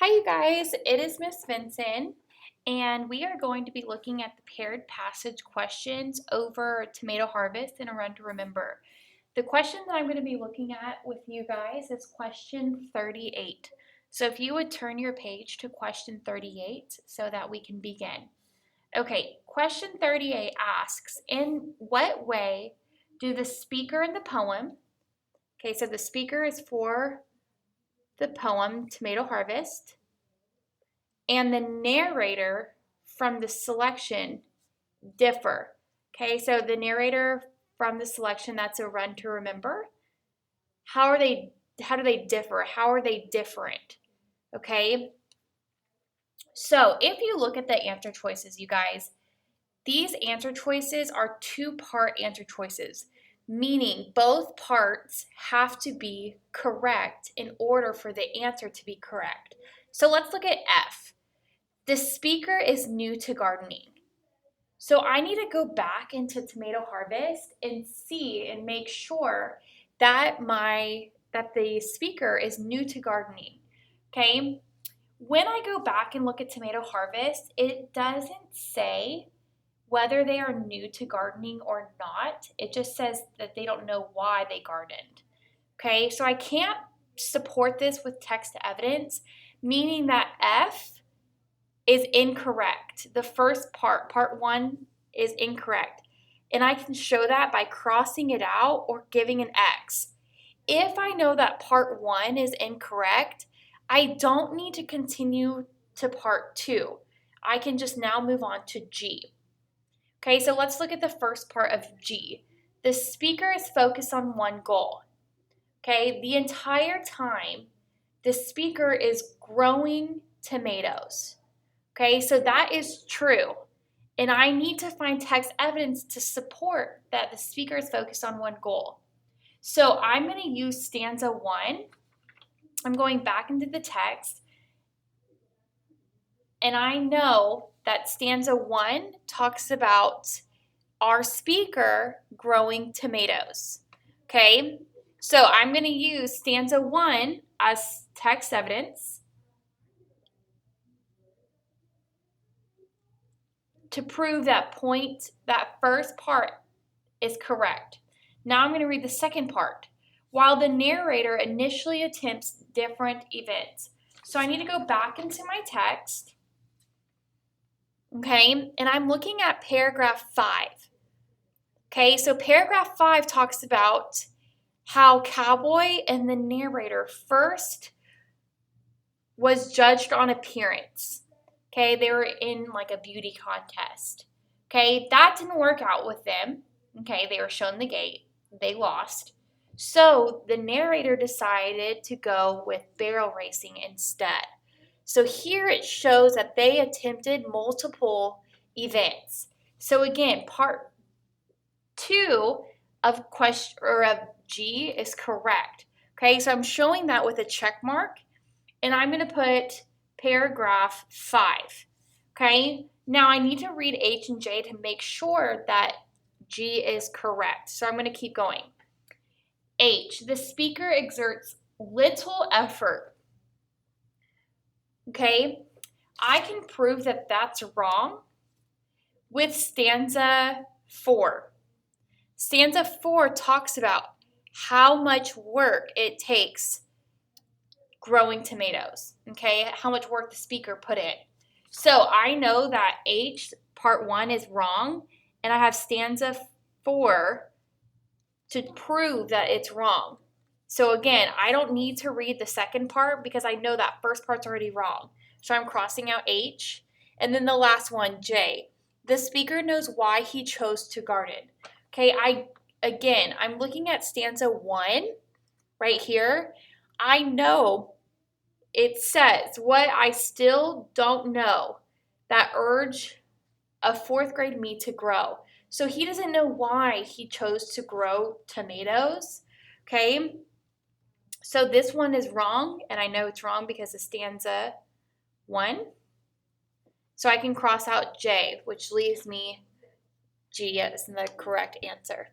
Hi, you guys. It is Miss Vincent, and we are going to be looking at the paired passage questions over tomato harvest and a run to remember. The question that I'm going to be looking at with you guys is question 38. So if you would turn your page to question 38 so that we can begin. Okay, question 38 asks, in what way do the speaker in the poem, okay, so the speaker is for the poem Tomato Harvest, and the narrator from the selection differ. Okay, so the narrator from the selection, that's a run to remember. How do they differ? How are they different? Okay? So, if you look at the answer choices, you guys, these answer choices are two-part answer choices, meaning both parts have to be correct in order for the answer to be correct. So, let's look at F. The speaker is new to gardening. So I need to go back into Tomato Harvest and see and make sure that the speaker is new to gardening. Okay? When I go back and look at Tomato Harvest, it doesn't say whether they are new to gardening or not. It just says that they don't know why they gardened. Okay? So I can't support this with text evidence, meaning that F is incorrect. The first part one, is incorrect. And I can show that by crossing it out or giving an X. If I know that part one is incorrect, I don't need to continue to part two. I can just now move on to G. Okay, so let's look at the first part of G. The speaker is focused on one goal. Okay, the entire time, the speaker is growing tomatoes. Okay, so that is true. And I need to find text evidence to support that the speaker is focused on one goal. So I'm going to use stanza 1. I'm going back into the text. And I know that stanza 1 talks about our speaker growing tomatoes. Okay, so I'm going to use stanza 1 as text evidence to prove that first part is correct. Now I'm going to read the second part. While the narrator initially attempts different events. So I need to go back into my text. Okay, and I'm looking at paragraph 5. Okay, so paragraph 5 talks about how Cowboy and the narrator first was judged on appearance. Okay, they were in like a beauty contest. Okay, that didn't work out with them. Okay, they were shown the gate. They lost. So the narrator decided to go with barrel racing instead. So here it shows that they attempted multiple events. So again, part 2 of G is correct. Okay, so I'm showing that with a check mark, and I'm going to put paragraph 5. Okay, now I need to read H and J to make sure that G is correct. So I'm going to keep going. H, the speaker exerts little effort. Okay, I can prove that that's wrong with stanza 4. Stanza 4 talks about how much work it takes growing tomatoes, okay, how much work the speaker put in. So I know that H, part 1, is wrong, and I have stanza 4 to prove that it's wrong. So again, I don't need to read the second part because I know that first part's already wrong. So I'm crossing out H. And then the last one, J. The speaker knows why he chose to garden. Okay, I'm looking at stanza 1 right here. I know it says what I still don't know, that urge of 4th grade me to grow. So he doesn't know why he chose to grow tomatoes, okay? So this one is wrong, and I know it's wrong because of stanza 1. So I can cross out J, which leaves me G as the correct answer.